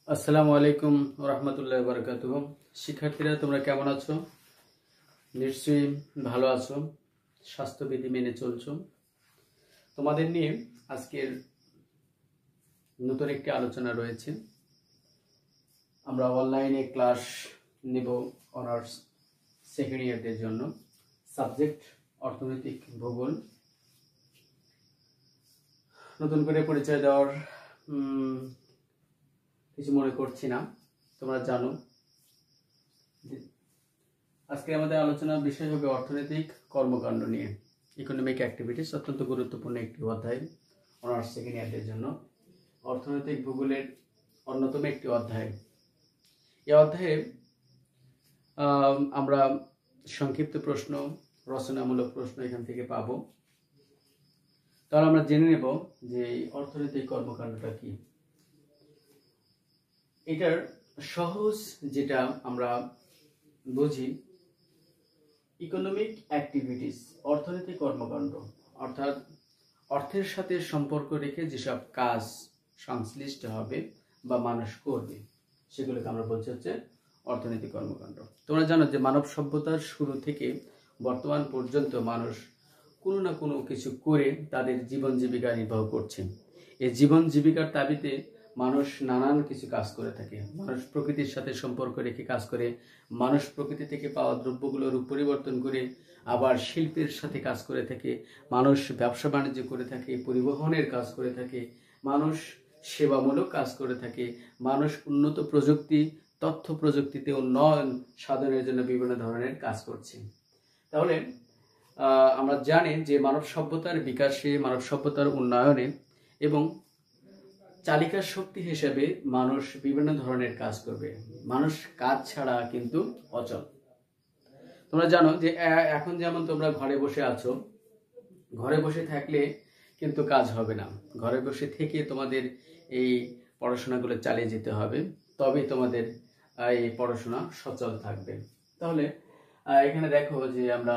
আসসালামু আলাইকুম রহমতুল্লাহ বারকাতুহ। শিক্ষার্থীরা তোমরা কেমন আছো? নিশ্চয়ই ভালো আছো, স্বাস্থ্যবিধি মেনে চলছো। তোমাদের নিয়ে আজকের নতুন একটি আলোচনা রয়েছে। আমরা অনলাইনে ক্লাস নেব অনার্স সেকেন্ড ইয়ারদের জন্য। সাবজেক্ট অর্থনৈতিক ভূগোল। নতুন করে পরিচয় দেওয়ার কিছু মনে করছি না, তোমরা জানো। আজকে আমাদের আলোচনার বিষয় হবে অর্থনৈতিক কর্মকাণ্ড নিয়ে। ইকোনমিক অ্যাক্টিভিটিস অত্যন্ত গুরুত্বপূর্ণ একটি অধ্যায় অনার্স সেকেন্ড ইয়ারদের জন্য। অর্থনৈতিক ভূগোলের অন্যতম একটি অধ্যায়। এই অধ্যায়ে আমরা সংক্ষিপ্ত প্রশ্ন, রচনামূলক প্রশ্ন এখান থেকে পাব। তাহলে আমরা জেনে নেব যে অর্থনৈতিক কর্মকাণ্ডটা কি। এটার সহজ যেটা আমরা বুঝি, ইকোনমিক অ্যাক্টিভিটিস অর্থনৈতিক কর্মকাণ্ড, অর্থাৎ অর্থের সাথে সম্পর্ক রেখে যেসব কাজ সংশ্লিষ্ট হবে বা মানুষ করবে সেগুলোকে আমরা বলছি হচ্ছে অর্থনৈতিক কর্মকাণ্ড। তোমরা জানো যে মানব সভ্যতার শুরু থেকে বর্তমান পর্যন্ত মানুষ কোনো না কোনো কিছু করে তাদের জীবন জীবিকা নির্বাহ করছে। এই জীবন জীবিকার তাগিদে মানুষ নানান কিছু কাজ করে থাকে। মানুষ প্রকৃতির সাথে সম্পর্ক রেখে কাজ করে, মানুষ প্রকৃতি থেকে পাওয়া দ্রব্যগুলোর রূপ পরিবর্তন করে আবার শিল্পের সাথে কাজ করে থাকে, মানুষ ব্যবসা বাণিজ্য করে থাকে, পরিবহনের কাজ করে থাকে, মানুষ সেবামূলক কাজ করে থাকে, মানুষ উন্নত প্রযুক্তি, তথ্য প্রযুক্তিতে উন্নয়ন সাধনের জন্য বিভিন্ন ধরনের কাজ করছে। তাহলে আমরা জানি যে মানব সভ্যতার বিকাশে, মানব সভ্যতার উন্নয়নে এবং চালিকা শক্তি হিসেবে মানুষ বিভিন্ন ধরনের কাজ করবে। মানুষ কাজ ছাড়া কিন্তু অচল। তোমরা জানো যে এখন যেমন তোমরা ঘরে বসে আছো, ঘরে বসে থাকলে কিন্তু কাজ হবে না। ঘরে বসে থেকে তোমাদের এই পড়াশোনাগুলো চালিয়ে যেতে হবে, তবে তোমাদের এই পড়াশোনা সচল থাকবে। তাহলে এখানে দেখো যে আমরা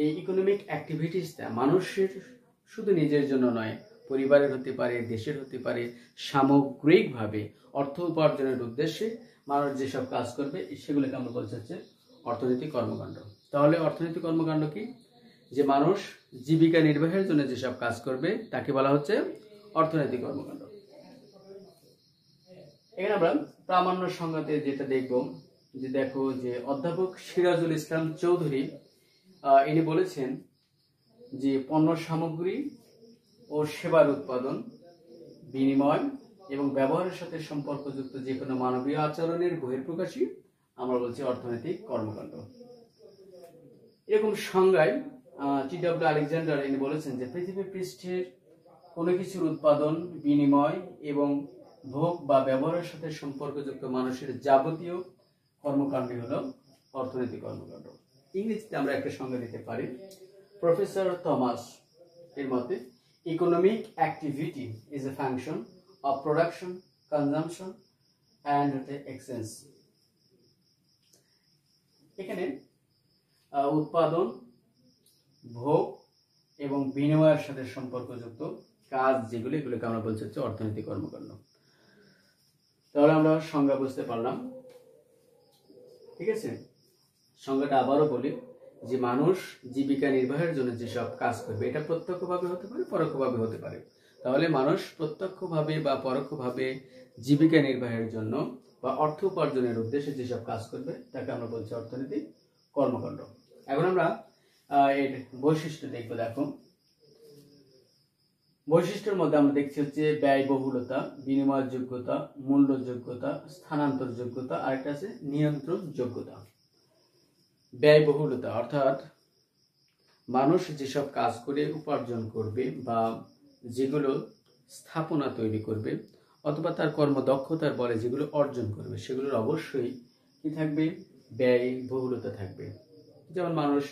এই ইকোনমিক অ্যাক্টিভিটিসটা মানুষের শুধু নিজের জন্য নয়, পরিবারের হতে পারে, দেশের হতে পারে, সামগ্রিকভাবে অর্থ উপার্জনের উদ্দেশ্যে মানুষ যেসব কাজ করবে সেগুলোকে আমরা বলছি হচ্ছে অর্থনৈতিক কর্মকাণ্ড। তাহলে অর্থনৈতিক কর্মকাণ্ড কি? যে মানুষ জীবিকা নির্বাহের জন্য যেসব কাজ করবে তাকে বলা হচ্ছে অর্থনৈতিক কর্মকাণ্ড। এখানে আমরা প্রামাণ্য সংজ্ঞাতে যেটা দেখব, যে দেখো যে অধ্যাপক সিরাজুল ইসলাম চৌধুরী ইনি বলেছেন যে পণ্য সামগ্রী ও সেবার উৎপাদন, বিনিময় এবং ব্যবহারের সাথে সম্পর্কযুক্ত যে কোনো মানবীয় আচরণের বহিঃপ্রকাশই আমরা বলছি অর্থনৈতিক কর্মকাণ্ড। এরকম সংজ্ঞায় টি.ডব্লিউ. আলেকজান্ডার ইনি বলেছেন যে পৃথিবী পৃষ্ঠের কোনো কিছুর উৎপাদন, বিনিময় এবং ভোগ বা ব্যবহারের সাথে সম্পর্কযুক্ত মানুষের যাবতীয় কর্মকাণ্ডই হলো অর্থনৈতিক কর্মকাণ্ড। ইংরেজিতে আমরা একটা সংজ্ঞা দিতে পারি। প্রফেসর থমাস এর মতে economic activity is a function of production, consumption and exchange. এখানে উৎপাদন, ভোগ এবং বিনিময়ের সাথে সম্পর্কযুক্ত কাজ যেগুলো, এগুলোকে আমরা বলছি হচ্ছে অর্থনৈতিক কর্মকাণ্ড। তাহলে আমরা সংজ্ঞা বুঝতে পারলাম, ঠিক আছে? সংজ্ঞাটা আবারও বলি, যে মানুষ জীবিকা নির্বাহের জন্য যেসব কাজ করবে, এটা প্রত্যক্ষভাবে হতে পারে, পরোক্ষভাবে হতে পারে। তাহলে মানুষ প্রত্যক্ষভাবে বা পরোক্ষভাবে জীবিকা নির্বাহের জন্য বা অর্থ উপার্জনের উদ্দেশ্যে যেসব কাজ করবে তাকে আমরা বলছি অর্থনৈতিক কর্মকাণ্ড। এখন আমরা এর বৈশিষ্ট্য দেখব। দেখো, বৈশিষ্ট্যের মধ্যে আমরা দেখছি হচ্ছে ব্যয়বহুলতা, বিনিময় যোগ্যতা, মূল্য যোগ্যতা, স্থানান্তর যোগ্যতা, আরেকটা আছে নিয়ন্ত্রণ যোগ্যতা। ব্যয়বহুলতা অর্থাৎ মানুষ যেসব কাজ করে উপার্জন করবে বা যেগুলো স্থাপনা তৈরি করবে অথবা তার কর্মদক্ষতার বলে যেগুলো অর্জন করবে, সেগুলোর অবশ্যই কি থাকবে? ব্যয়বহুলতা থাকবে। যেমন মানুষ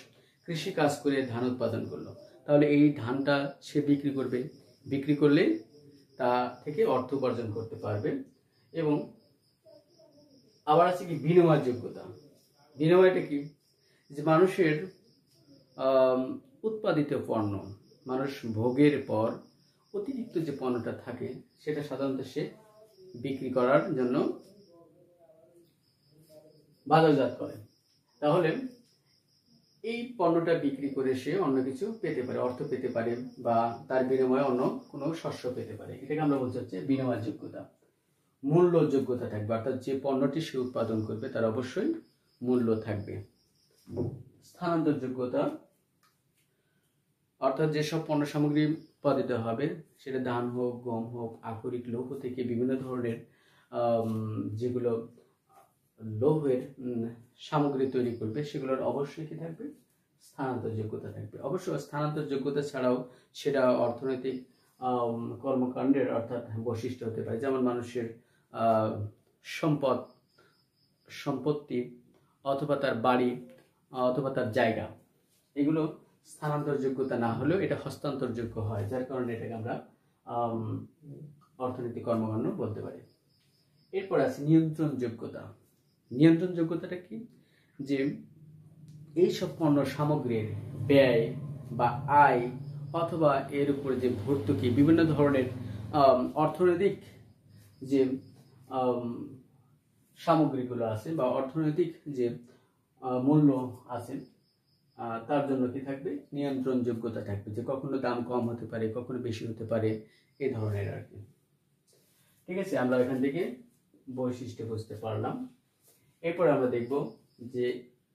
কৃষি কাজ করে ধান উৎপাদন করলো, তাহলে এই ধানটা সে বিক্রি করবে, বিক্রি করলে তা থেকে অর্থ উপার্জন করতে পারবে। এবং আবার আছে কি বিনিময় যোগ্যতা। বিনিময়টা কি? যে মানুষের উৎপাদিত পণ্য, মানুষ ভোগের পর অতিরিক্ত যে পণ্যটা থাকে সেটা সাধারণত সে বিক্রি করার জন্য বাজারজাত করে। তাহলে এই পণ্যটা বিক্রি করে সে অন্য কিছু পেতে পারে, অর্থ পেতে পারে, বা তার বিনিময়ে অন্য কোনো শস্য পেতে পারে। এটাকে আমরা বলছি হচ্ছে বিনিময় যোগ্যতা। মূল্য যোগ্যতা থাকবে, অর্থাৎ যে পণ্যটি সে উৎপাদন করবে তার অবশ্যই মূল্য থাকবে। স্থানান্তর যোগ্যতা, অর্থাৎ যেসব পণ্য সামগ্রী উৎপাদিত হবে, সেটা ধান হোক, গম হোক, আকরিক লৌহ থেকে বিভিন্ন ধরনের যেগুলো লৌহের সামগ্রী তৈরি করবে, সেগুলোর অবশ্যই কি থাকবে? স্থানান্তর যোগ্যতা থাকবে। অবশ্য স্থানান্তর যোগ্যতা ছাড়াও সেটা অর্থনৈতিক কর্মকাণ্ডের অর্থাৎ বৈশিষ্ট্য হতে পারে। যেমন মানুষের সম্পত্তি অথবা তার বাড়ি অথবা তার জায়গা, এগুলো স্থানান্তর যোগ্যতা না হলেও এটা হস্তান্তরযোগ্য হয়, যার কারণে এটাকে আমরা অর্থনৈতিক কর্মকাণ্ড বলতে পারি। এরপর আছে নিয়ন্ত্রণ যোগ্যতা। নিয়ন্ত্রণ যোগ্যতাটা কি? যে এইসব পণ্য সামগ্রীর ব্যয় বা আয় অথবা এর উপরে যে ভর্তুকি, বিভিন্ন ধরনের অর্থনৈতিক যে সামগ্রীগুলো আছে বা অর্থনৈতিক যে মূল্য আছে, তার জন্য কি থাকবে? নিয়ন্ত্রণ যোগ্যতা থাকবে, যে কখনো দাম কম হতে পারে, কখনো বেশি হতে পারে, এই ধরনের আর কি। ঠিক আছে, আমরা এখান থেকে বৈশিষ্ট্য বুঝতে পারলাম। এরপর আমরা দেখব যে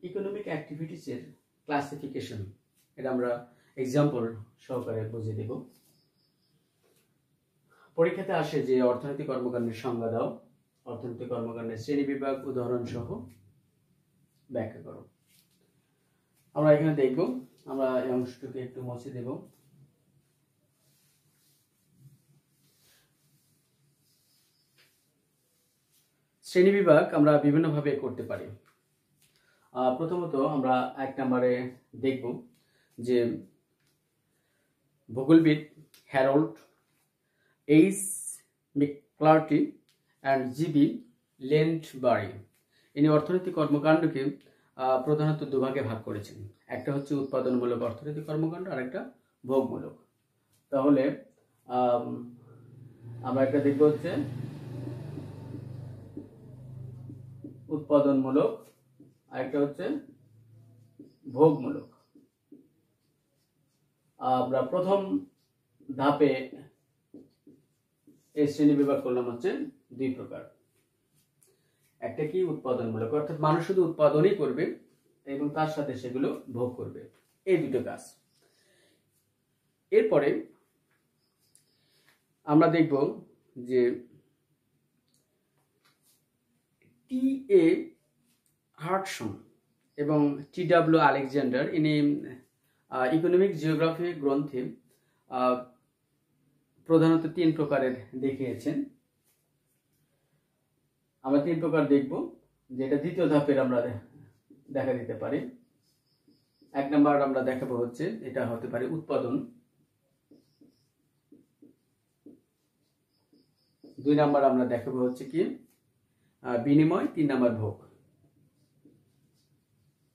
ইকোনমিক অ্যাক্টিভিটিসের ক্লাসিফিকেশন। এটা আমরা এক্সাম্পল সহকারে বুঝিয়ে দেব। পরীক্ষাতে আসে যে অর্থনৈতিক কর্মকাণ্ডের সংজ্ঞা দাও, অর্থনৈতিক কর্মকাণ্ডের শ্রেণী বিভাগ উদাহরণ সহ ব্যাখ্যা করো। আমরা এখানে দেখব, আমরা এই অংশটুকু একটু মুছে দেব। শ্রেণী বিভাগ আমরা বিভিন্নভাবে করতে পারি। প্রথমত আমরা 1 নম্বরে দেখব যে ভূগোলবিদ হ্যারল্ড এইচ ম্যাকক্লার্টি অ্যান্ড জিবি লেন্ডবারি ইনি অর্থনৈতিক কর্মকাণ্ডকে প্রধানত দুভাগে ভাগ করেছেন। একটা হচ্ছে উৎপাদনমূলক অর্থনৈতিক কর্মকাণ্ড, আর একটা ভোগমূলক। তাহলে আমরা একটা দেখব হচ্ছে উৎপাদনমূলক, আর একটা হচ্ছে ভোগমূলক। আমরা প্রথম ধাপে এই শ্রেণী বিভাগ করলাম হচ্ছে 2 প্রকার। একটা কি? উৎপাদনমূলক, অর্থাৎ মানুষ শুধু উৎপাদনই করবে এবং তার সাথে সেগুলো ভোগ করবে, এই দুটো কাজ। এরপরে আমরা দেখব যে টি.এ. হার্টসন এবং টি.ডব্লিউ. আলেকজান্ডার ইনি ইকোনমিক জিওগ্রাফি গ্রন্থে প্রধানত 3 প্রকারের দেখিয়েছেন। আমরা 3 প্রকার দেখব, যেটা দ্বিতীয় ধাপের আমরা দেখা দিতে পারি। 1 নম্বর আমরা দেখাবো হচ্ছে এটা হতে পারে উৎপাদন, 2 নম্বর আমরা দেখাবো হচ্ছে কি বিনিময়, 3 নম্বর ভোগ।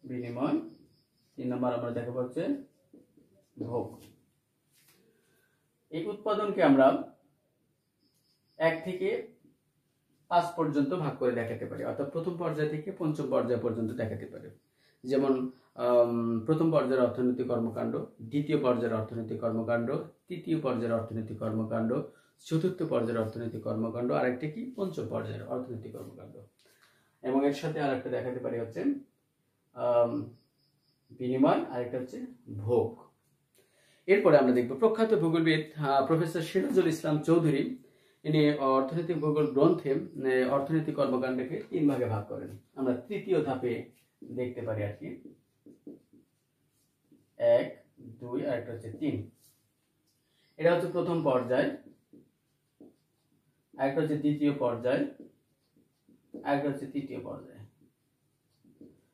বিনিময়, 3 নম্বর আমরা দেখাবো হচ্ছে ভোগ। এই উৎপাদনকে আমরা 1 থেকে 5 পর্যন্ত ভাগ করে দেখাতে পারি, অর্থাৎ প্রথম পর্যায় থেকে পঞ্চম পর্যায় পর্যন্ত দেখাতে পারি। যেমন প্রথম পর্যায়ের অর্থনৈতিক কর্মকাণ্ড, দ্বিতীয় পর্যায়ের অর্থনৈতিক কর্মকাণ্ড, তৃতীয় পর্যায়ের অর্থনৈতিক কর্মকাণ্ড, চতুর্থ পর্যায়ের অর্থনৈতিক কর্মকাণ্ড, আর একটা কি পঞ্চম পর্যায়ের অর্থনৈতিক কর্মকাণ্ড। এবং এর সাথে আর একটা দেখাতে পারি হচ্ছে বিনিময়, আর একটা হচ্ছে ভোগ। এরপরে আমরা দেখব প্রখ্যাত ভূগোলবিদ প্রফেসর সিরাজুল ইসলাম চৌধুরী ইনি অর্থনৈতিক ভূগোল গ্রন্থে অর্থনৈতিক কর্মকাণ্ডকে 3 ভাগে ভাগ করেন। আমরা তৃতীয় ধাপে দেখতে পারি আর কি 1, 2 আর একটা হচ্ছে 3। এটা হচ্ছে প্রথম পর্যায়, একটা হচ্ছে দ্বিতীয় পর্যায়, একটা হচ্ছে তৃতীয় পর্যায়।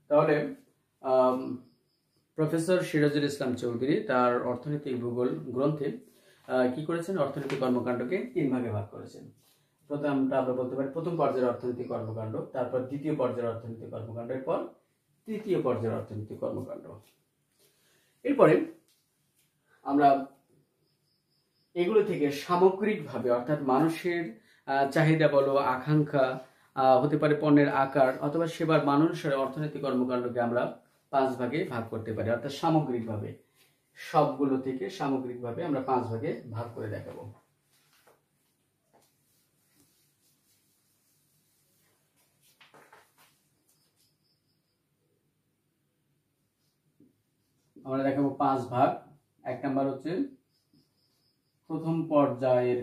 তাহলে প্রফেসর সিরাজুল ইসলাম চৌধুরী তার অর্থনৈতিক ভূগোল গ্রন্থে কি করেছেন? অর্থনৈতিক কর্মকাণ্ডকে 3 ভাগে ভাগ করেছেন। প্রথমটা আমরা বলতে পারি প্রথম পর্যায়ের অর্থনৈতিক কর্মকাণ্ড, তারপর দ্বিতীয় পর্যায়ের অর্থনৈতিক কর্মকাণ্ড, এরপর তৃতীয় পর্যায়ের অর্থনৈতিক কর্মকাণ্ড। এরপরে আমরা এগুলো থেকে সামগ্রিকভাবে, অর্থাৎ মানুষের চাহিদা বলো, আকাঙ্ক্ষা, হতে পারে পণ্যের আকার অথবা সেবার মান অনুসারে অর্থনৈতিক কর্মকাণ্ডকে আমরা 5 ভাগে ভাগ করতে পারি, অর্থাৎ সামগ্রিকভাবে সবগুলো থেকে সামগ্রিকভাবে আমরা 5 ভাগে ভাগ করে দেখাবো। আমরা দেখাবো 5 ভাগ। 1 নাম্বার হচ্ছে প্রথম পর্যায়ের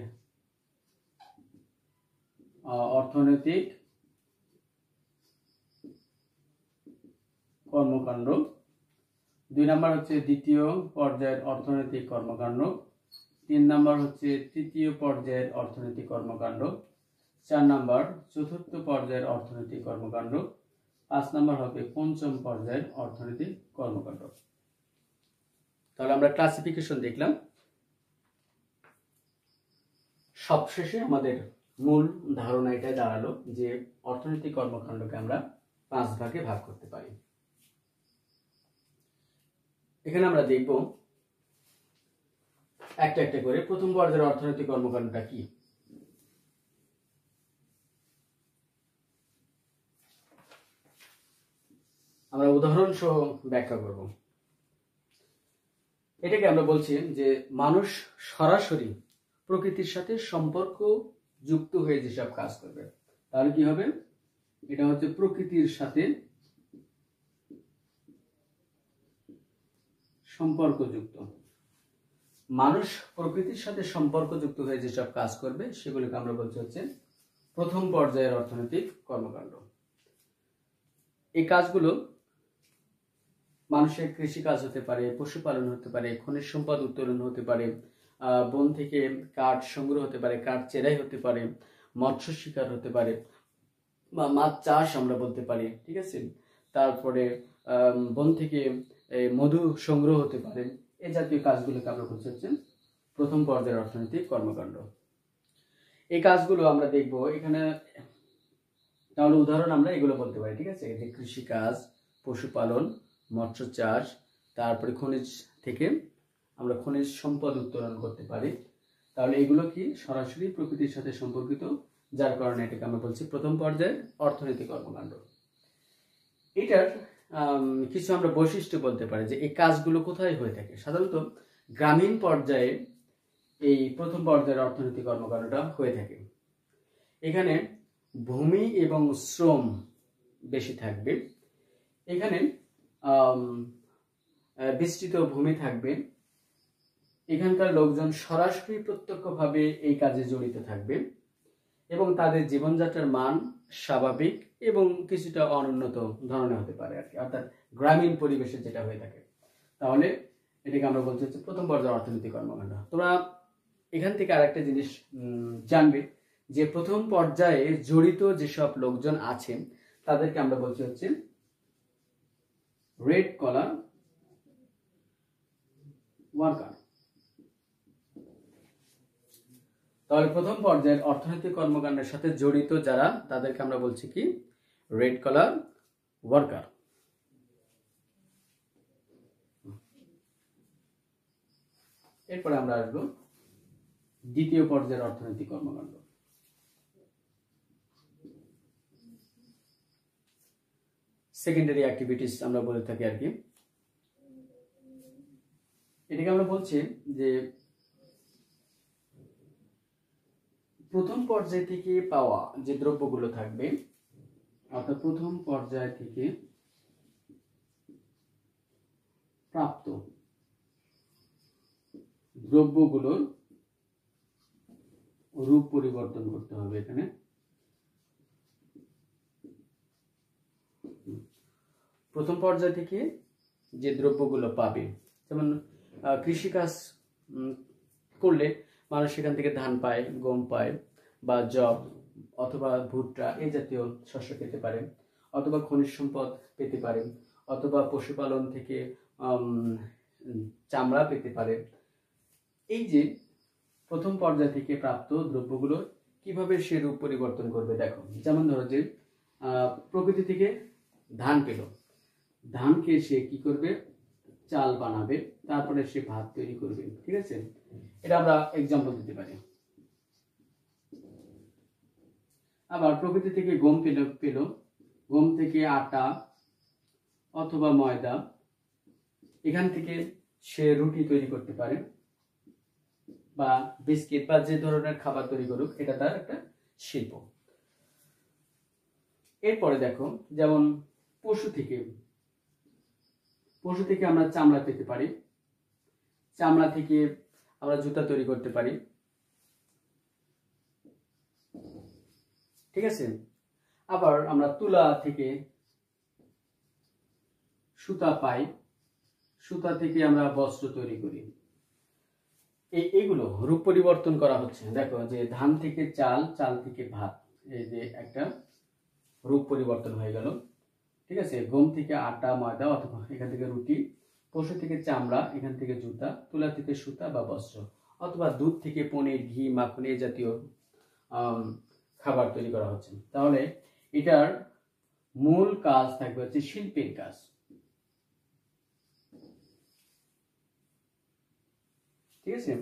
অর্থনৈতিক কর্মকাণ্ড, 2 নাম্বার হচ্ছে দ্বিতীয় পর্যায়ের অর্থনৈতিক কর্মকাণ্ড, 3 নাম্বার হচ্ছে তৃতীয় পর্যায়ের অর্থনৈতিক কর্মকাণ্ড, 4 নাম্বার চতুর্থ পর্যায়ের অর্থনৈতিক কর্মকাণ্ড, 5 নাম্বার হবে পঞ্চম পর্যায়ের অর্থনৈতিক কর্মকাণ্ড। তাহলে আমরা ক্লাসিফিকেশন দেখলাম। সবশেষে আমাদের মূল ধারণা এটাই দাঁড়ালো যে অর্থনৈতিক কর্মকাণ্ডকে আমরা 5 ভাগে ভাগ করতে পারি। এখানে আমরা দেখব একটা একটা করে প্রথম পর্যায়ের অর্থনৈতিক কর্মকাণ্ডটা কি। আমরা উদাহরণ সহ ব্যাখ্যা করব। এটাকে আমরা বলছি যে মানুষ সরাসরি প্রকৃতির সাথে সম্পর্ক যুক্ত হয়ে যেসব কাজ করবে, তাহলে কি হবে? এটা হচ্ছে প্রকৃতির সাথে সম্পর্কযুক্ত। মানুষ প্রকৃতির সাথে সম্পর্কযুক্ত হয়ে যেসব কাজ করবে সেগুলোকে আমরা বলছি হচ্ছে প্রথম পর্যায়ের অর্থনৈতিক কর্মকাণ্ড। এই কাজগুলো মানুষের কৃষিকাজ হতে পারে, পশুপালন হতে পারে, খনিজ সম্পদ উত্তোলন হতে পারে, বন থেকে কাঠ সংগ্রহ হতে পারে, কাঠ চেরাই হতে পারে, মৎস্য শিকার হতে পারে, বা মাছ চাষ আমরা বলতে পারি, ঠিক আছে। তারপরে বন থেকে মধু সংগ্রহ হতে পারে। এই জাতীয় কাজগুলোকে আমরা বলছি হচ্ছে প্রথম পর্যায়ের অর্থনৈতিক কর্মকাণ্ড। এই কাজগুলো আমরা দেখব এখানে। তাহলে উদাহরণ আমরা এগুলো বলতে পারি, ঠিক আছে, যে কৃষিকাজ, পশুপালন, মৎস্য চাষ, তারপরে খনিজ থেকে আমরা খনিজ সম্পদ উত্তোলন করতে পারি। তাহলে এগুলো কি সরাসরি প্রকৃতির সাথে সম্পর্কিত, যার কারণে এটাকে আমরা বলছি প্রথম পর্যায়ের অর্থনৈতিক কর্মকাণ্ড। এটার কিছু আমরা বৈশিষ্ট্য বলতে পারি যে এই কাজগুলো কোথায় হয়ে থাকে। সাধারণত গ্রামীণ পর্যায়ে এই প্রথম পর্যায়ের অর্থনৈতিক কর্মকাণ্ডটা হয়ে থাকে। এখানে ভূমি এবং শ্রম বেশি থাকবে। এখানে বিস্তৃত ভূমি থাকবে। এখানকার লোকজন সরাসরি প্রত্যক্ষভাবে এই কাজে জড়িত থাকবে এবং তাদের জীবনযাত্রার মান স্বাভাবিক এবং কিছুটা অনুন্নত ধরনের হতে পারে আর কি, অর্থাৎ গ্রামীণ পরিবেশে যেটা হয়ে থাকে। তাহলে এটাকে আমরা বলছি হচ্ছে প্রথম পর্যায়ের অর্থনৈতিক কর্মকাণ্ড। তোমরা এখান থেকে আরেকটা জিনিস জানবে যে প্রথম পর্যায়ে জড়িত যেসব লোকজন আছেন তাদেরকে আমরা বলছি হচ্ছে রেড কলার ওয়ার্কার। তাহলে প্রথম পর্যায়ের অর্থনৈতিক কর্মকাণ্ডের সাথে জড়িত যারা তাদেরকে আমরা বলছি কি রেড কলার ওয়ার্কার। এরপরে আমরা আসবো দ্বিতীয় পর্যায়ের অর্থনৈতিক কর্মকাণ্ড। সেকেন্ডারি অ্যাক্টিভিটিস আমরা বলে থাকি আর কি। এটাকে আমরা বলছি যে প্রথম পর্যায় থেকে পাওয়া যে দ্রব্যগুলো থাকবে, অর্থাৎ প্রথম পর্যায় থেকে প্রাপ্ত দ্রব্যগুলোর রূপ পরিবর্তন করতে হবে। এখানে প্রথম পর্যায় থেকে যে দ্রব্যগুলো পাবে, যেমন কৃষিকাজ করলে মানুষ সেখান থেকে ধান পায়, গম পায়, বা জব অথবা ভুট্টা এই জাতীয় শস্য পেতে পারে, অথবা খনিজ সম্পদ পেতে পারে, অথবা পশুপালন থেকে চামড়া পেতে পারে। এই যে প্রথম পর্যায় থেকে প্রাপ্ত দ্রব্যগুলো কিভাবে সে রূপ পরিবর্তন করবে দেখো। যেমন ধরো যে প্রকৃতি থেকে ধান পেল, ধানকে সে কি করবে, চাল বানাবে, তারপরে সে ভাত তৈরি করবে, ঠিক আছে। এটা আমরা এক্সাম্পল দিতে পারি। আবার প্রকৃতি থেকে গম পেল, গম থেকে আটা অথবা ময়দা, এখান থেকে সে রুটি তৈরি করতে পারে বা বিস্কিট বা যে ধরনের খাবার তৈরি করুক, এটা তার একটা শিল্প। এরপরে দেখো, যেমন পশু থেকে আমরা চামড়া পেতে পারি, চামড়া থেকে আমরা জুতা তৈরি করতে পারি, ঠিক আছে। আবার আমরা তুলা থেকে সুতা পাই, সুতা থেকে আমরা বস্ত্র তৈরি করি। এইগুলো রূপ পরিবর্তন করা হচ্ছে। দেখো যে ধান থেকে চাল, চাল থেকে ভাত, এই যে একটা রূপ পরিবর্তন হয়ে গেল, ঠিক আছে। গম থেকে আটা ময়দা অথবা এখান থেকে রুটি, পশু থেকে চামড়া, এখান থেকে জুতা, তুলা থেকে সুতা বা বস্ত্র, অথবা দুধ থেকে পনির, ঘি, মাখন, এই জাতীয় খাবার তৈরি করা হচ্ছে। তাহলে এটার মূল কাজ থাকবে হচ্ছে শিল্পের কাজ, ঠিক আছে।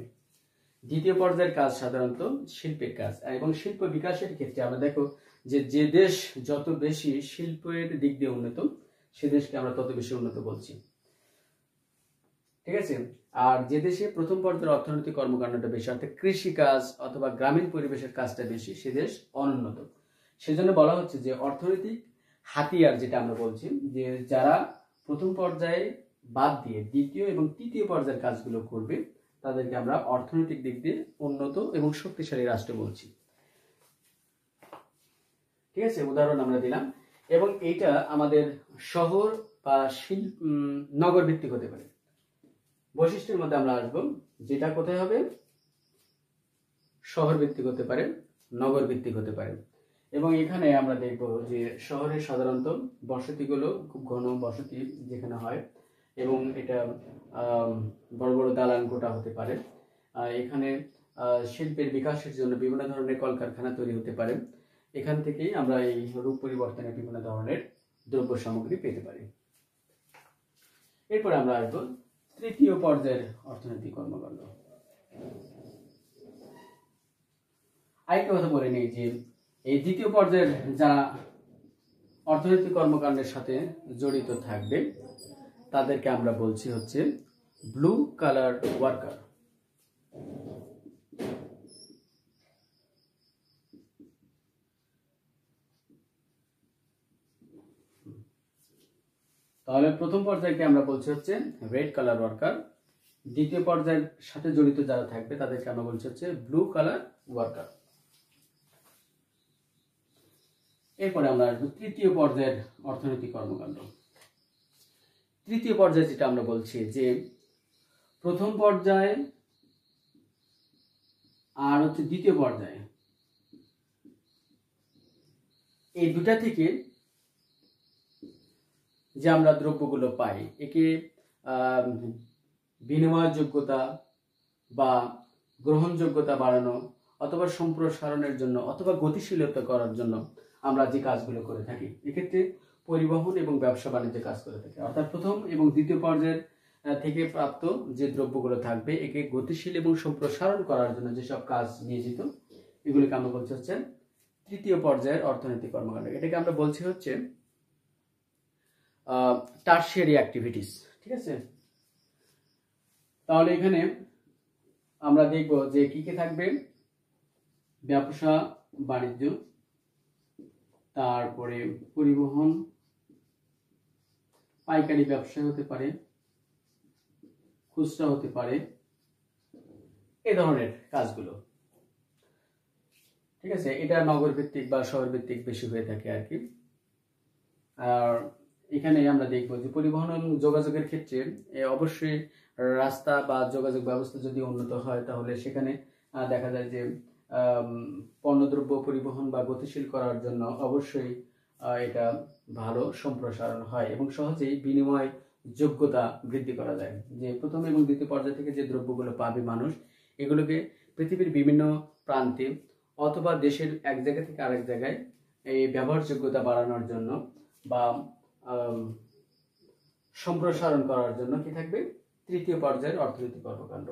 দ্বিতীয় পর্যায়ের কাজ সাধারণত শিল্পের কাজ, এবং শিল্প বিকাশের ক্ষেত্রে আমরা দেখো যে দেশ যত বেশি শিল্পের দিক দিয়ে উন্নত, সে দেশকে আমরা তত বেশি উন্নত বলছি, ঠিক আছে। আর যে দেশে প্রথম পর্যায়ের অর্থনৈতিক কর্মকাণ্ডটা বেশি, অর্থাৎ কৃষি কাজ অথবা গ্রামীণ পরিবেশের কাজটা বেশি, সে দেশ অনুন্নত। সেজন্য বলা হচ্ছে যে অর্থনৈতিক হাতিয়ার, যেটা আমরা বলছি, যে যারা প্রথম পর্যায়ে বাদ দিয়ে দ্বিতীয় এবং তৃতীয় পর্যায়ের কাজগুলো করবে, তাদেরকে আমরা অর্থনৈতিক দিক দিয়ে উন্নত এবং শক্তিশালী রাষ্ট্র বলছি, ঠিক আছে। উদাহরণ আমরা দিলাম। এবং এইটা আমাদের শহর বা নগর ভিত্তিক হতে পারে। বৈশিষ্ট্যের মধ্যে আমরা আসবো, যেটা কোথায় হবে, শহর ভিত্তিক হতে পারে, নগর ভিত্তিক হতে পারে। এবং এখানে আমরা দেখব যে শহরে সাধারণত বসতিগুলো খুব ঘন বসতি যেখানে হয়, এবং এটা বড় বড় দালান কোঠা হতে পারে। এখানে শিল্পের বিকাশের জন্য বিভিন্ন ধরনের কলকারখানা তৈরি হতে পারে। এখান থেকেই আমরা এই রূপ পরিবর্তনের বিভিন্ন ধরনের দ্রব্য সামগ্রী পেতে পারি। এরপরে আমরা আসবো তৃতীয় পর্যায়ের অর্থনৈতিক কর্মকাণ্ড। আরেকটা কথা বলে নিই যে এই দ্বিতীয় পর্যায়ের যারা অর্থনৈতিক কর্মকাণ্ডের সাথে জড়িত থাকবে, তাদেরকে আমরা বলছি হচ্ছে ব্লু কালার ওয়ার্কার। তাহলে প্রথম পর্যায়কে আমরা বলছি হচ্ছে রেড কালার ওয়ার্কার, দ্বিতীয় পর্যায়ের সাথে জড়িত যারা থাকবে তাদেরকে আমরা বলছি হচ্ছে ব্লু কালার ওয়ার্কার। এরপরে আমরা আসবো তৃতীয় পর্যায়ের অর্থনৈতিক কর্মকাণ্ড। তৃতীয় পর্যায়ে যেটা আমরা বলছি যে প্রথম পর্যায়ে আর হচ্ছে দ্বিতীয় পর্যায়ে, এই দুটা থেকে যে আমরা দ্রব্যগুলো পাই, একে বিনিময়যোগ্যতা বা গ্রহণযোগ্যতা বাড়ানো অথবা সম্প্রসারণের জন্য অথবা গতিশীলতা করার জন্য আমরা যে কাজগুলো করে থাকি, এক্ষেত্রে পরিবহন এবং ব্যবসা বাণিজ্য কাজ করে থাকি। অর্থাৎ প্রথম এবং দ্বিতীয় পর্যায়ের থেকে প্রাপ্ত যে দ্রব্যগুলো থাকবে, একে গতিশীল এবং সম্প্রসারণ করার জন্য যেসব কাজ নিয়োজিত, এগুলিকে আমরা বলছি হচ্ছে তৃতীয় পর্যায়ের অর্থনৈতিক কর্মকাণ্ড। এটাকে আমরা বলছি হচ্ছে টারশিয়ারি অ্যাক্টিভিটিস, ঠিক আছে। তাহলে এখানে আমরা দেখব যে কি কি থাকবে, ব্যবসা বাণিজ্য, তারপরে পরিবহন, পাইকারি ব্যবসা হতে পারে, খুচরা হতে পারে, এই ধরনের কাজগুলো, ঠিক আছে। এটা নগর ভিত্তিক বা শহর ভিত্তিক বেশি হয়ে থাকে আর কি। আর এখানে আমরা দেখব যে পরিবহন এবং যোগাযোগের ক্ষেত্রে অবশ্যই রাস্তা বা যোগাযোগ ব্যবস্থা যদি উন্নত হয়, তাহলে সেখানে দেখা যায় যে পণ্যদ্রব্য পরিবহন বা গতিশীল করার জন্য অবশ্যই এটা ভালো সম্প্রসারণ হয় এবং সহজেই বিনিময় যোগ্যতা বৃদ্ধি করা যায়। যে প্রথম এবং দ্বিতীয় পর্যায় থেকে যে দ্রব্যগুলো পাবে মানুষ, এগুলোকে পৃথিবীর বিভিন্ন প্রান্তে অথবা দেশের এক জায়গা থেকে আরেক জায়গায় এই ব্যবহারযোগ্যতা বাড়ানোর জন্য বা সম্প্রসারণ করার জন্য কি থাকবে, তৃতীয় পর্যায়ের অর্থনৈতিক কর্মকাণ্ড।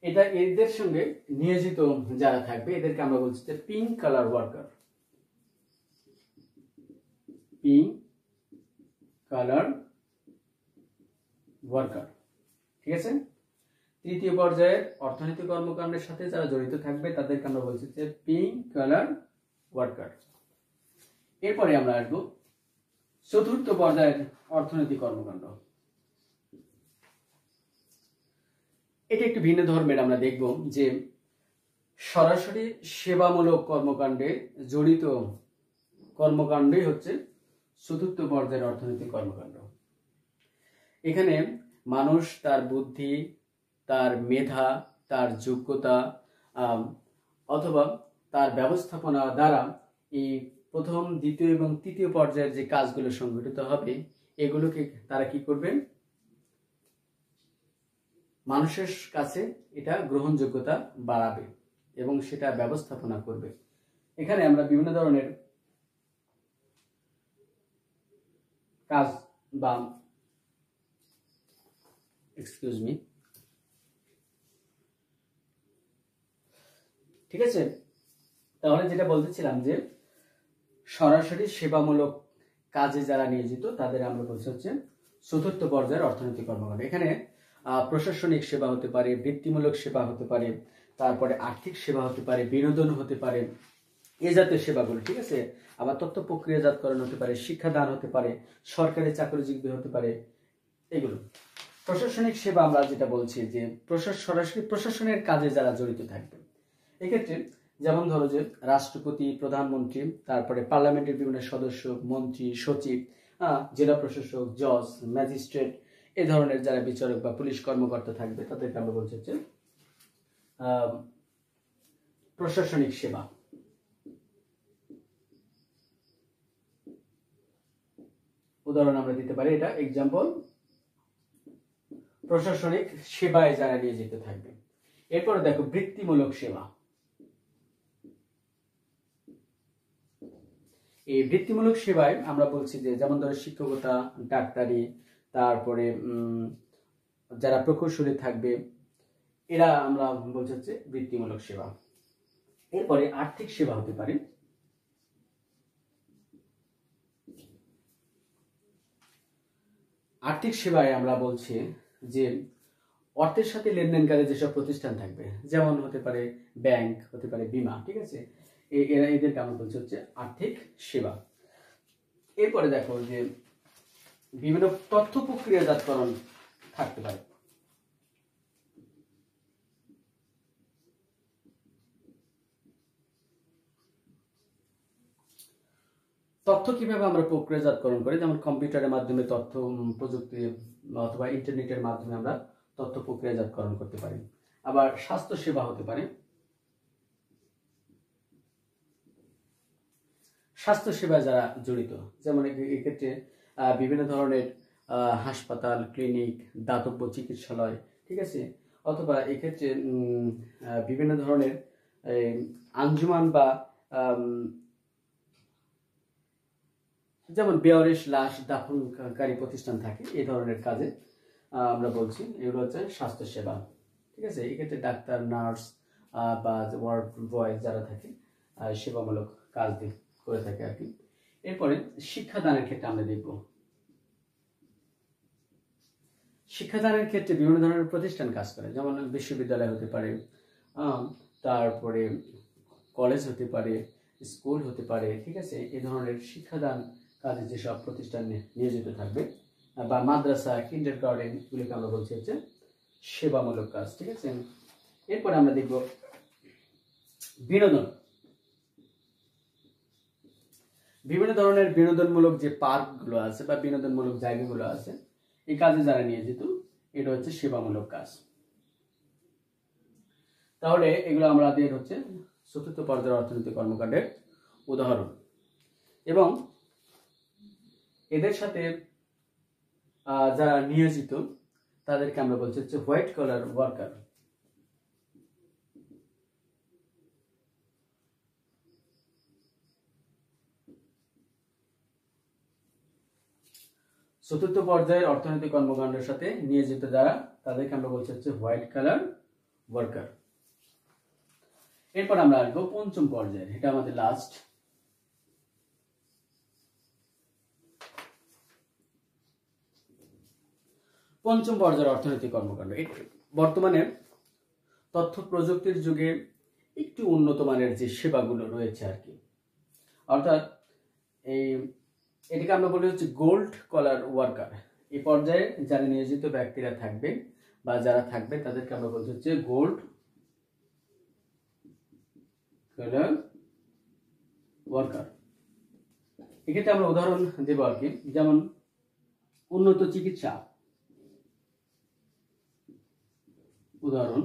এটা এদের সঙ্গে নিয়োজিত যারা থাকবে এদেরকে আমরা বলছি যে pink colour worker, pink colour worker. ঠিক আছে, তৃতীয় পর্যায়ের অর্থনৈতিক কর্মকাণ্ডের সাথে যারা জড়িত থাকবে তাদেরকে আমরা বলছি যে পিঙ্ক কালার ওয়ার্কার। এরপরে আমরা আসবো চতুর্থ পর্যায়ের অর্থনৈতিক কর্মকাণ্ড। এটা একটু ভিন্ন ধর্মের। আমরা দেখব যে সরাসরি সেবামূলক কর্মকাণ্ডে জড়িত কর্মকাণ্ডই হচ্ছে চতুর্থ পর্যায়ের অর্থনৈতিক কর্মকাণ্ড। এখানে মানুষ তার বুদ্ধি, তার মেধা, তার যোগ্যতা অথবা তার ব্যবস্থাপনা দ্বারা এই প্রথম, দ্বিতীয় এবং তৃতীয় পর্যায়ের যে কাজগুলো সংগঠিত হবে এগুলোকে তারা কি করবেন, মানুষের কাছে এটা গ্রহণযোগ্যতা বাড়াবে এবং সেটা ব্যবস্থাপনা করবে। এখানে আমরা বিভিন্ন ধরনের কাজ বা ঠিক আছে, তাহলে যেটা বলতেছিলাম যে সরাসরি সেবামূলক কাজে যারা নিয়োজিত তাদের আমরা বলছি হচ্ছে চতুর্থ পর্যায়ের অর্থনৈতিক কর্মকাণ্ড। এখানে প্রশাসনিক সেবা হতে পারে, বৃত্তিমূলক সেবা হতে পারে, তারপরে আর্থিক সেবা হতে পারে, বিনোদন হতে পারে, এ জাতীয় সেবাগুলো। ঠিক আছে, আবার তথ্য প্রক্রিয়াজাতকরণ হতে পারে, শিক্ষাদান হতে পারে, সরকারি চাকরিজীবী হতে পারে, এগুলো। প্রশাসনিক সেবা আমরা যেটা বলছি যে সরাসরি প্রশাসনের কাজে যারা জড়িত থাকবে, এক্ষেত্রে যেমন ধরো যে রাষ্ট্রপতি, প্রধানমন্ত্রী, তারপরে পার্লামেন্টের বিভিন্ন সদস্য, মন্ত্রী, সচিব, জেলা প্রশাসক, জজ, ম্যাজিস্ট্রেট, এই ধরনের যারা বিচারক বা পুলিশ কর্মকর্তা থাকবে তাদেরকে আমরা বলছি হচ্ছে প্রশাসনিক সেবা। উদাহরণ আমরা দিতে পারি, এটা এক্সাম্পল, প্রশাসনিক সেবায় যারা নিয়োজিত থাকবে। এরপরে দেখো বৃত্তিমূলক সেবা। এই বৃত্তিমূলক সেবায় আমরা বলছি যে যেমন ধরো শিক্ষকতা, ডাক্তারি, তারপরে যারা প্রকৌশলী থাকবে এরা আমরা বলছি হচ্ছে বৃত্তিমূলক সেবা। এরপরে আর্থিক সেবা হতে পারে। আর্থিক সেবায় আমরা বলছি যে অর্থের সাথে লেনদেনকারী যেসব প্রতিষ্ঠান থাকবে, যেমন হতে পারে ব্যাংক, হতে পারে বিমা। ঠিক আছে, এদেরকে আমরা বলছি হচ্ছে আর্থিক সেবা। এরপরে দেখো যে বিভিন্ন তথ্য প্রক্রিয়াজাতকরণ থাকতে পারে। তথ্য কিভাবে আমরা প্রক্রিয়াজাতকরণ করি, যেমন কম্পিউটারের মাধ্যমে তথ্য প্রযুক্তি অথবা ইন্টারনেটের মাধ্যমে আমরা তথ্য প্রক্রিয়াজাতকরণ করতে পারি। আবার স্বাস্থ্য সেবা হতে পারে। স্বাস্থ্য সেবায় যারা জড়িত, যেমন এক্ষেত্রে বিভিন্ন ধরনের হাসপাতাল, ক্লিনিক, দাতব্য চিকিৎসালয়, ঠিক আছে, অথবা এক্ষেত্রে বিভিন্ন ধরনের আঞ্জুমান বা যেমন বেয়ারিশ লাশ দাফনকারী প্রতিষ্ঠান থাকে, এই ধরনের কাজে আমরা বলছি এগুলো হচ্ছে স্বাস্থ্য সেবা। ঠিক আছে, এক্ষেত্রে ডাক্তার, নার্স বা ওয়ার্ড বয় যারা থাকে সেবামূলক কাজ করে থাকে আর কি। এরপরে শিক্ষাদানের ক্ষেত্রে আমরা দেখব, শিক্ষাদানের ক্ষেত্রে বিভিন্ন ধরনের প্রতিষ্ঠান কাজ করে, যেমন বিশ্ববিদ্যালয় হতে পারে, তারপরে কলেজ হতে পারে, স্কুল হতে পারে। ঠিক আছে, এই ধরনের শিক্ষাদান কাজে যেসব প্রতিষ্ঠান নিয়োজিত থাকবে, বা মাদ্রাসা, কিন্ডারগার্টেন, এগুলিকে আমরা বলছি হচ্ছে সেবামূলক কাজ। ঠিক আছে, এরপরে আমরা দেখব বিনোদন। বিভিন্ন ধরনের বিনোদনমূলক যে পার্কগুলো আছে বা বিনোদনমূলক জায়গাগুলো আছে, এই কাজে যারা নিয়োজিত, এটা হচ্ছে সেবামূলক কাজ। তাহলে এগুলো আমাদের হচ্ছে চতুর্থ পর্যায়ের অর্থনৈতিক কর্মকাণ্ডের উদাহরণ, এবং এদের সাথে যারা নিয়োজিত তাদেরকে আমরা বলছি হচ্ছে হোয়াইট কলার ওয়ার্কার। চতুর্থ পর্যায়ের অর্থনৈতিক কর্মকাণ্ডের সাথে নিয়োজিত যারা, তাদেরকে আমরা বলছি হচ্ছে হোয়াইট কালার ওয়ার্কার। এরপর আমরা আসবো পঞ্চম পর্যায়ে, এটা আমাদের লাস্ট। পঞ্চম পর্যায়ের অর্থনৈতিক কর্মকাণ্ড। বর্তমানে তথ্য প্রযুক্তির যুগে একটু উন্নত মানের যে সেবাগুলো রয়েছে আর কি, অর্থাৎ এটাকে আমরা বলি হচ্ছে গোল্ড কলার ওয়ার্কার। এই পর্যায়ে যারা নিয়োজিত ব্যক্তিরা থাকবে বা যারা থাকবে তাদেরকে আমরা বলতে হচ্ছে গোল্ড কলার ওয়ার্কার। এক্ষেত্রে আমরা উদাহরণ দেব আর কি, যেমন উন্নত চিকিৎসা, উদাহরণ,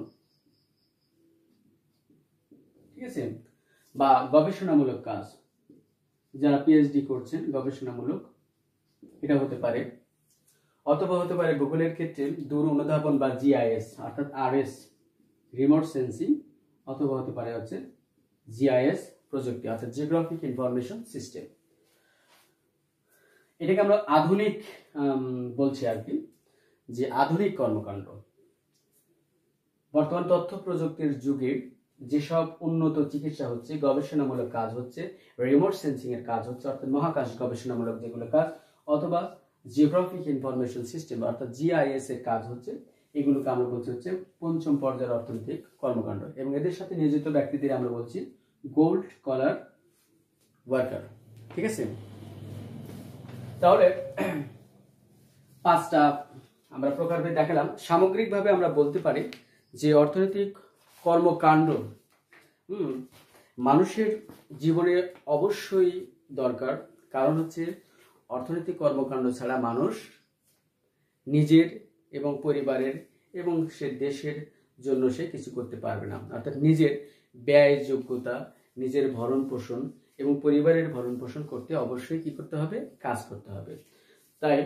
ঠিক আছে, বা গবেষণামূলক কাজ, যারা পিএইচডি করছেন গবেষণামূলক, এটা হতে পারে। অথবা হতে পারে গুগলের ক্ষেত্রে দূর অনুধাবন বা জিআইএস অর্থাৎ আরএস, রিমোট সেন্সিং, অথবা হতে পারে হচ্ছে জিআইএস প্রযুক্তি অর্থাৎ জিওগ্রাফিক ইনফরমেশন সিস্টেম। এটাকে আমরা আধুনিক বলছি আর কি, যে আধুনিক কর্মকাণ্ড। বর্তমান তথ্য প্রযুক্তির যুগে যেসব উন্নত চিকিৎসা হচ্ছে, গবেষণামূলক কাজ হচ্ছে, রিমোট সেন্সিং এর কাজ হচ্ছে অর্থাৎ মহাকাশ গবেষণামূলক যেগুলো কাজ, অথবা জিওগ্রাফিক ইনফরমেশন সিস্টেম অর্থাৎ জিআইএস এর কাজ হচ্ছে, এগুলোকে আমরা বলছি হচ্ছে পঞ্চম পর্যায়ের অর্থনৈতিক কর্মকাণ্ড। এবং এদের সাথে নিয়োজিত ব্যক্তিদের আমরা বলছি গোল্ড কলার ওয়ার্কার। ঠিক আছে, তাহলে পাঁচটা আমরা প্রকারভেদ দেখালাম। সামগ্রিকভাবে আমরা বলতে পারি যে অর্থনৈতিক কর্মকাণ্ড মানুষের জীবনে অবশ্যই দরকার, কারণ হচ্ছে অর্থনৈতিক কর্মকাণ্ড ছাড়া মানুষ নিজের এবং পরিবারের এবং সে দেশের জন্য সে কিছু করতে পারবে না। অর্থাৎ নিজের ব্যয় যোগ্যতা, নিজের ভরণ পোষণ এবং পরিবারের ভরণ পোষণ করতে অবশ্যই কি করতে হবে, কাজ করতে হবে। তাই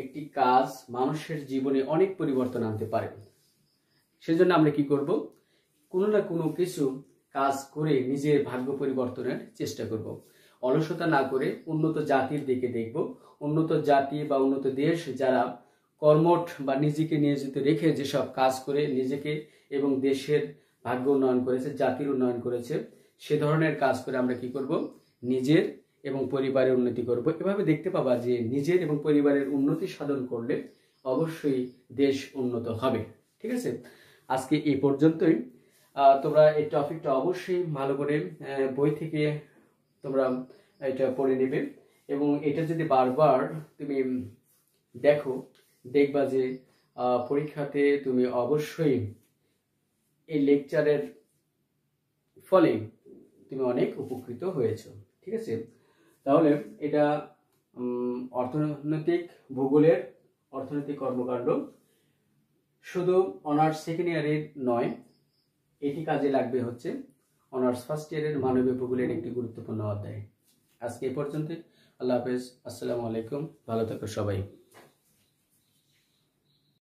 একটি কাজ মানুষের জীবনে অনেক পরিবর্তন আনতে পারে। সেজন্য আমরা কি করব, কোনো না কোনো কিছু কাজ করে নিজের ভাগ্য পরিবর্তনের চেষ্টা করব। অলসতা না করে উন্নত জাতির দিকে দেখব। উন্নত জাতি বা উন্নত দেশ যারা কর্মঠ বা নিজেকে নিয়োজিত রেখে যেসব কাজ করে নিজেকে এবং দেশের ভাগ্য উন্নয়ন করেছে, জাতির উন্নয়ন করেছে, সে ধরনের কাজ করে আমরা কি করব, নিজের এবং পরিবারের উন্নতি করব। এভাবে দেখতে পাবা যে নিজের এবং পরিবারের উন্নতি সাধন করলে অবশ্যই দেশ উন্নত হবে। ঠিক আছে, আজকে এই পর্যন্তই। তোমরা এই টপিকটা অবশ্যই ভালো করে বই থেকে তোমরা এটা পড়ে নেবে, এবং এটা যদি বারবার তুমি দেখবা যে পরীক্ষাতে তুমি অবশ্যই এই লেকচারের ফলে তুমি অনেক উপকৃত হয়েছো। ঠিক আছে, তাহলে এটা অর্থনৈতিক ভূগোলের অর্থনৈতিক কর্মকাণ্ড শুধু অনার্স সেকেন্ড ইয়ারের নয়, এটি কাজে লাগবে হচ্ছে অনার্স ফার্স্ট ইয়ারের মানবীয় ভূগোলের একটি গুরুত্বপূর্ণ অধ্যায়। আজকে এই পর্যন্ত, আল্লাহ হাফেজ, আসসালামু আলাইকুম, ভালো থাকো সবাই।